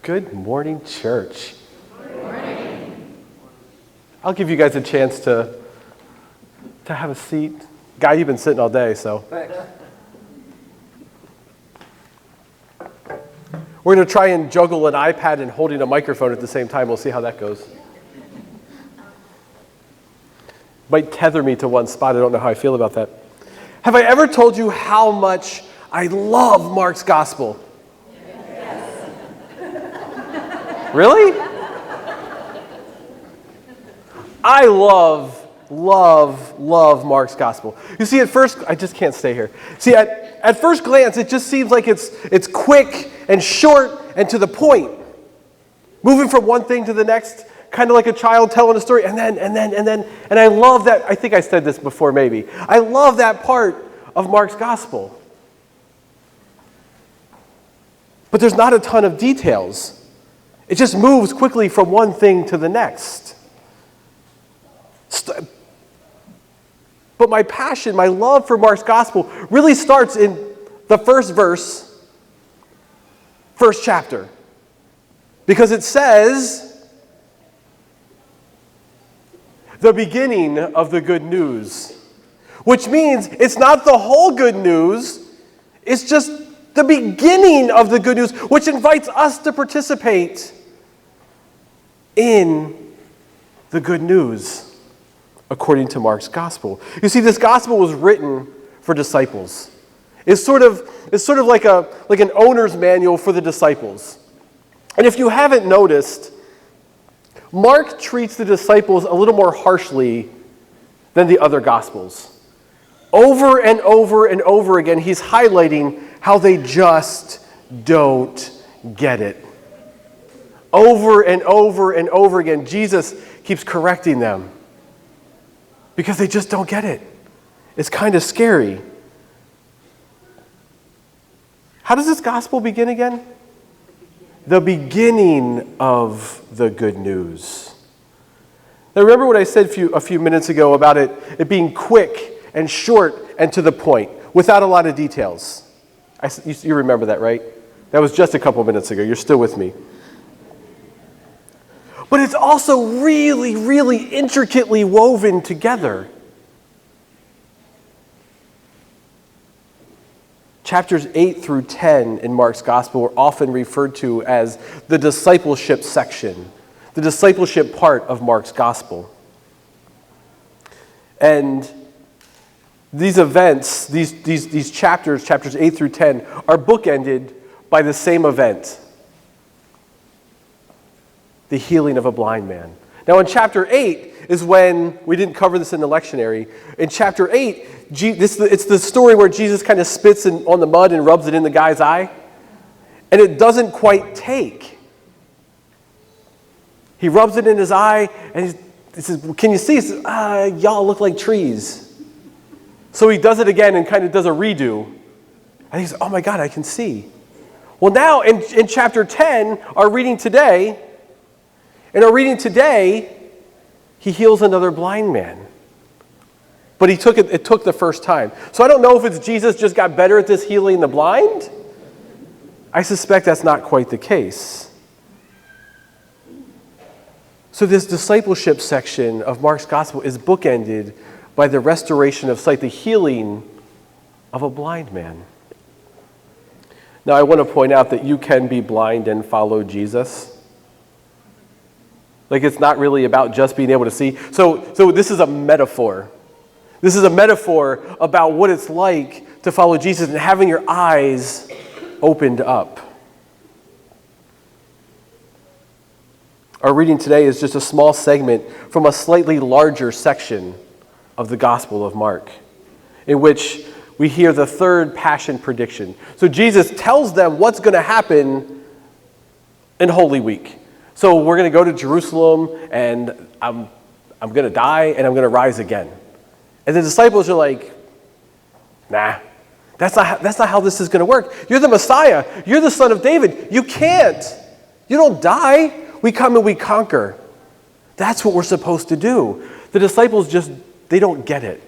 Good morning, church. Good morning. I'll give you guys a chance to have a seat. Guy, you've been sitting all day, so. Thanks. We're going to try and juggle an iPad and holding a microphone at the same time. We'll see how that goes. Might tether me to one spot. I don't know how I feel about that. Have I ever told you how much I love Mark's gospel? Yes. Really? I love Mark's gospel. You see, at first, I just can't stay here. See, at first glance, it just seems like it's quick and short and to the point. Moving from one thing to the next, kind of like a child telling a story, and then. And I love that. I think I said this before, maybe. I love that part of Mark's gospel. But there's not a ton of details. It just moves quickly from one thing to the next. But my passion, my love for Mark's gospel really starts in the first verse, first chapter. Because it says, the beginning of the good news. Which means it's not the whole good news, it's just the beginning of the good news, which invites us to participate in the good news, according to Mark's gospel. You see, this gospel was written for disciples. It's sort of like an owner's manual for the disciples. And if you haven't noticed, Mark treats the disciples a little more harshly than the other gospels. Over and over and over again, he's highlighting how they just don't get it. Over and over and over again, Jesus keeps correcting them because they just don't get it. It's kind of scary. How does this gospel begin again? The beginning of the good news. Now remember what I said a few minutes ago about it being quick and short and to the point, without a lot of details. You remember that, right? That was just a couple minutes ago. You're still with me. But it's also really, really intricately woven together. Chapters 8 through 10 in Mark's gospel are often referred to as the discipleship section, the discipleship part of Mark's gospel. And these events, these chapters 8 through 10, are bookended by the same event, the healing of a blind man. Now in chapter 8 is when, we didn't cover this in the lectionary, in chapter 8, it's the story where Jesus kind of spits on the mud and rubs it in the guy's eye, and it doesn't quite take. He rubs it in his eye, and he says, "Can you see?" He says, "Y'all look like trees." So he does it again and kind of does a redo. And he says, "Oh my God, I can see." Well, now in chapter 10, our reading today, he heals another blind man. But it took the first time. So I don't know if it's Jesus just got better at this healing the blind. I suspect that's not quite the case. So this discipleship section of Mark's gospel is bookended by the restoration of sight, the healing of a blind man. Now, I want to point out that you can be blind and follow Jesus. Like, it's not really about just being able to see. So this is a metaphor. This is a metaphor about what it's like to follow Jesus and having your eyes opened up. Our reading today is just a small segment from a slightly larger section of the Gospel of Mark, in which we hear the third passion prediction. So Jesus tells them what's going to happen in Holy Week. So we're going to go to Jerusalem, and I'm going to die, and I'm going to rise again. And the disciples are like, "Nah, that's not how this is going to work. You're the Messiah. You're the Son of David. You can't. You don't die. We come and we conquer. That's what we're supposed to do." The disciples they don't get it.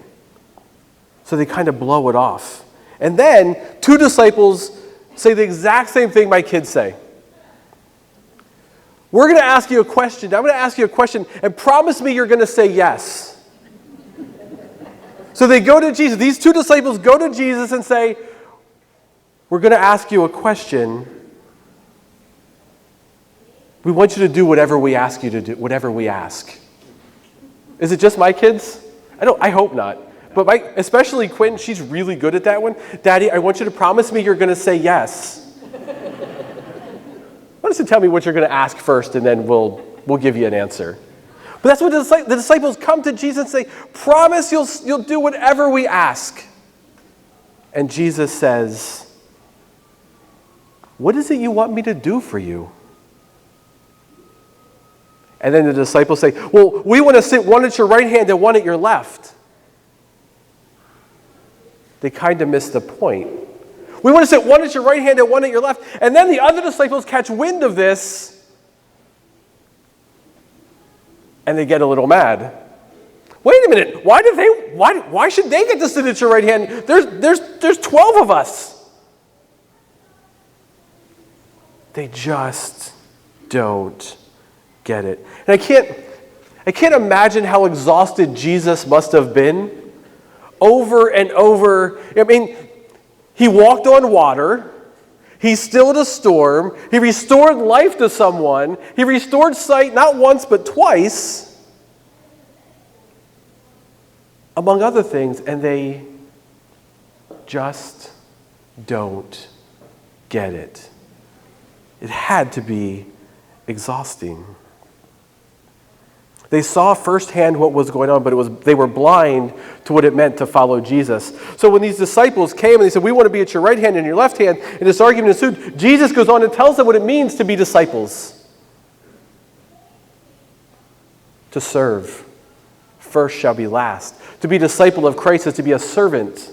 So they kind of blow it off. And then two disciples say the exact same thing my kids say. we're going to ask you a question. I'm going to ask you a question, and promise me you're going to say yes. So they go to Jesus. These two disciples go to Jesus and say, we're going to ask you a question. We want you to do whatever we ask you to do, whatever we ask. Is it just my kids? I hope not. But especially Quinn, she's really good at that one. Daddy, I want you to promise me you're going to say yes. Why don't you tell me what you're going to ask first, and then we'll give you an answer. But that's what the disciples come to Jesus and say, promise you'll do whatever we ask. And Jesus says, what is it you want me to do for you? And then the disciples say, well, we want to sit one at your right hand and one at your left. They kind of miss the point. We want to sit one at your right hand and one at your left. And then the other disciples catch wind of this, and they get a little mad. Wait a minute, why should they get to sit at your right hand? There's 12 of us. They just don't get it. And I can't imagine how exhausted Jesus must have been over and over. I mean, he walked on water. He stilled a storm. He restored life to someone. He restored sight not once but twice, among other things, and they just don't get it. It had to be exhausting. They saw firsthand what was going on, but they were blind to what it meant to follow Jesus. So when these disciples came and they said, we want to be at your right hand and your left hand, and this argument ensued, Jesus goes on and tells them what it means to be disciples. To serve. First shall be last. To be a disciple of Christ is to be a servant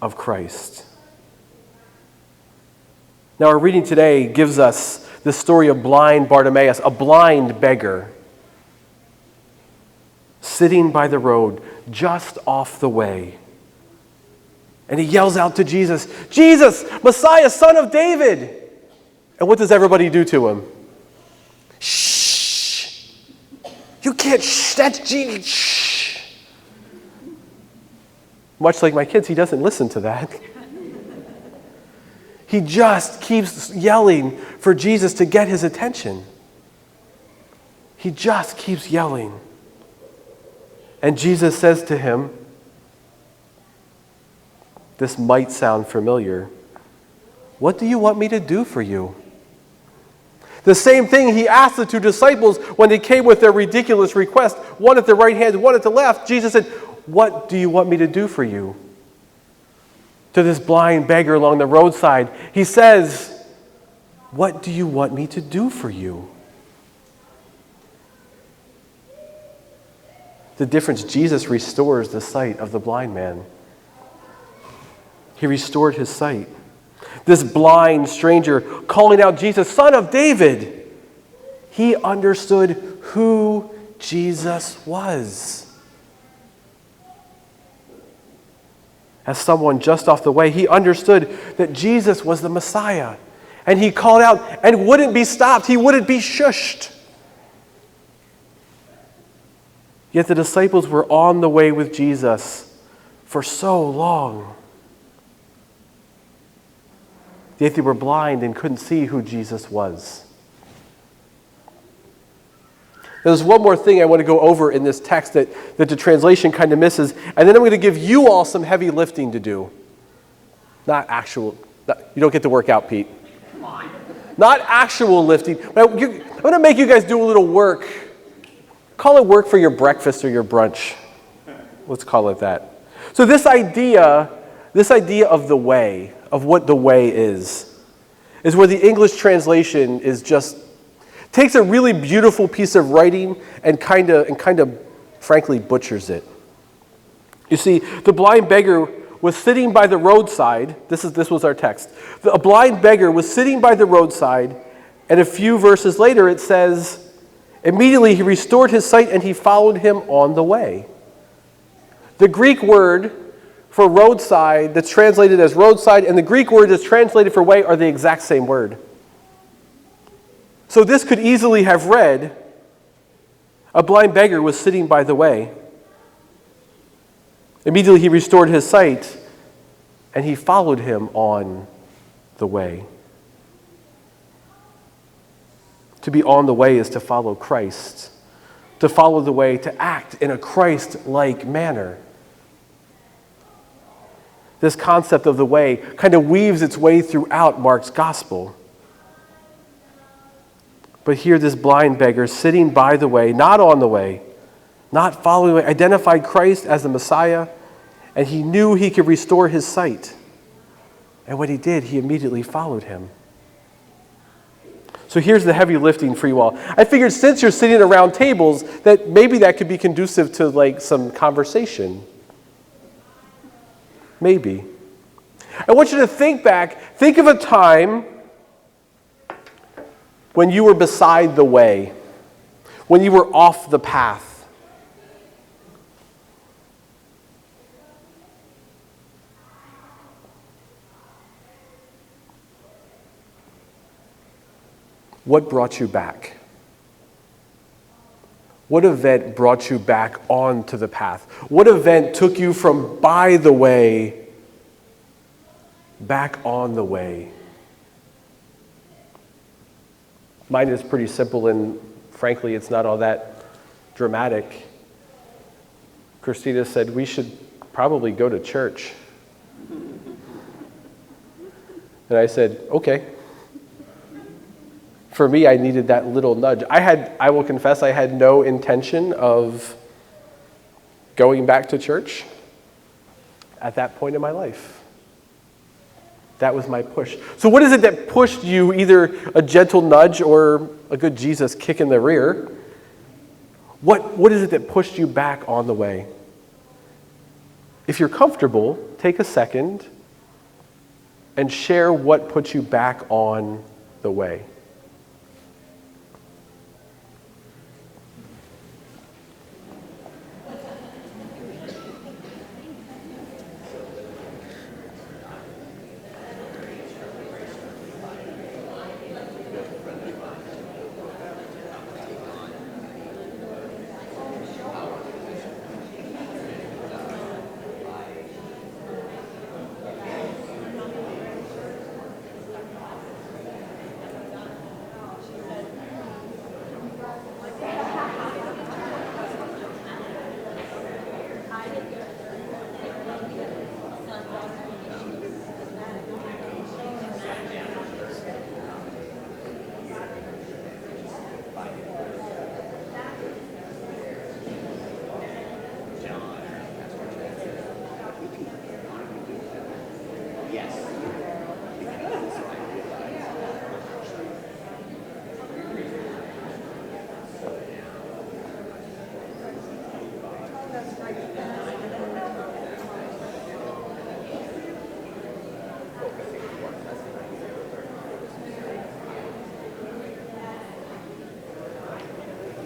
of Christ. Now our reading today gives us the story of blind Bartimaeus, a blind beggar, sitting by the road, just off the way. And he yells out to Jesus, Jesus, Messiah, Son of David. And what does everybody do to him? Shh. You can't shh. That's Jesus. Shh. Much like my kids, he doesn't listen to that. He just keeps yelling for Jesus to get his attention. He just keeps yelling. And Jesus says to him, this might sound familiar, what do you want me to do for you? The same thing he asked the two disciples when they came with their ridiculous request, one at the right hand, one at the left. Jesus said, what do you want me to do for you? To this blind beggar along the roadside, he says, what do you want me to do for you? The difference, Jesus restores the sight of the blind man. He restored his sight. This blind stranger calling out Jesus, Son of David, he understood who Jesus was. As someone just off the way, he understood that Jesus was the Messiah. And he called out and wouldn't be stopped. He wouldn't be shushed. Yet the disciples were on the way with Jesus for so long. Yet they were blind and couldn't see who Jesus was. There's one more thing I want to go over in this text that the translation kind of misses, and then I'm going to give you all some heavy lifting to do. You don't get to work out, Pete. Not actual lifting. I'm going to make you guys do a little work. Call it work for your breakfast or your brunch. Let's call it that. So this idea of the way, of what the way is where the English translation is just takes a really beautiful piece of writing and kind of frankly butchers it. You see, the blind beggar was sitting by the roadside. This was our text. A blind beggar was sitting by the roadside, and a few verses later it says, immediately he restored his sight and he followed him on the way. The Greek word for roadside that's translated as roadside and the Greek word that's translated for way are the exact same word. So this could easily have read, a blind beggar was sitting by the way. Immediately he restored his sight, and he followed him on the way. To be on the way is to follow Christ. To follow the way, to act in a Christ-like manner. This concept of the way kind of weaves its way throughout Mark's gospel. But here this blind beggar sitting by the way, not on the way, not following the way, identified Christ as the Messiah, and he knew he could restore his sight. And when he did, he immediately followed him. So here's the heavy lifting for you all. I figured since you're sitting around tables, that maybe that could be conducive to like some conversation. Maybe. I want you to think back. Think of a time when you were beside the way, when you were off the path. What brought you back? What event brought you back onto the path? What event took you from by the way back on the way? Mine is pretty simple, and frankly, it's not all that dramatic. Christina said, we should probably go to church. And I said, okay. For me, I needed that little nudge. I will confess, I had no intention of going back to church at that point in my life. That was my push. So what is it that pushed you, either a gentle nudge or a good Jesus kick in the rear? What is it that pushed you back on the way? If you're comfortable, take a second and share what put you back on the way.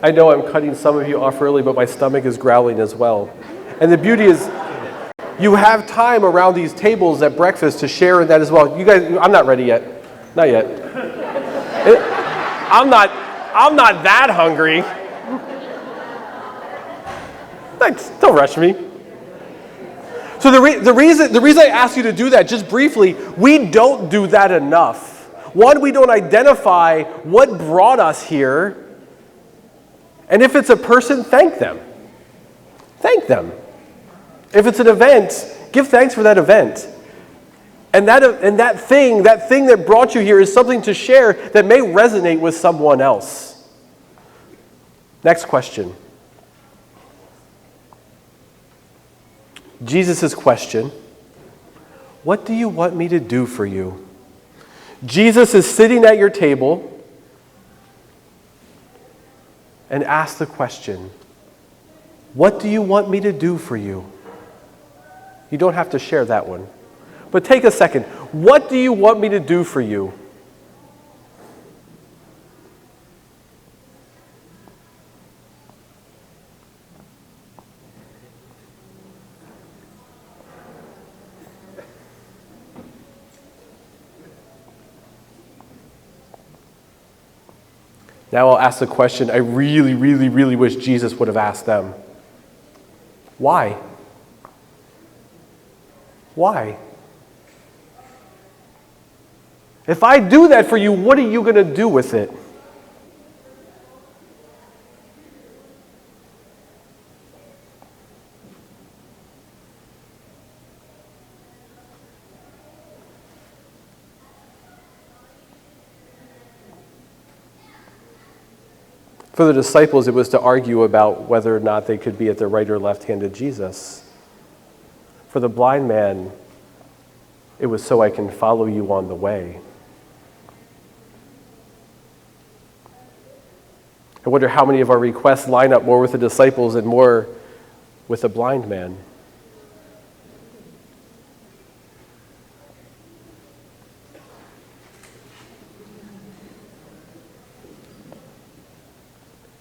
I know I'm cutting some of you off early, but my stomach is growling as well. And the beauty is, you have time around these tables at breakfast to share in that as well. You guys, I'm not ready yet. Not yet. I'm not that hungry. Don't rush me. So the reason I ask you to do that, just briefly, we don't do that enough. One, we don't identify what brought us here. And if it's a person, thank them. Thank them. If it's an event, give thanks for that event. And that thing that brought you here is something to share that may resonate with someone else. Next question. Jesus' question, what do you want me to do for you? Jesus is sitting at your table and ask the question, what do you want me to do for you? You don't have to share that one. But take a second. What do you want me to do for you? Now I'll ask the question I really, really, really wish Jesus would have asked them. Why? Why? If I do that for you, what are you going to do with it? For the disciples, it was to argue about whether or not they could be at the right or left hand of Jesus. For the blind man, it was so I can follow you on the way. I wonder how many of our requests line up more with the disciples and more with the blind man.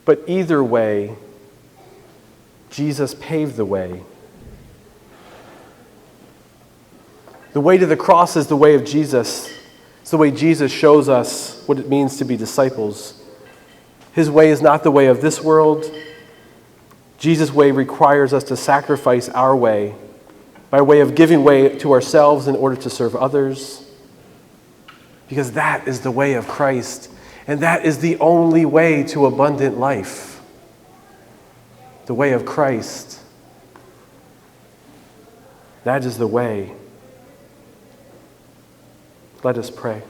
But either way, Jesus paved the way. The way to the cross is the way of Jesus. It's the way Jesus shows us what it means to be disciples. His way is not the way of this world. Jesus' way requires us to sacrifice our way by way of giving way to ourselves in order to serve others. Because that is the way of Christ. And that is the only way to abundant life. The way of Christ. That is the way. Let us pray.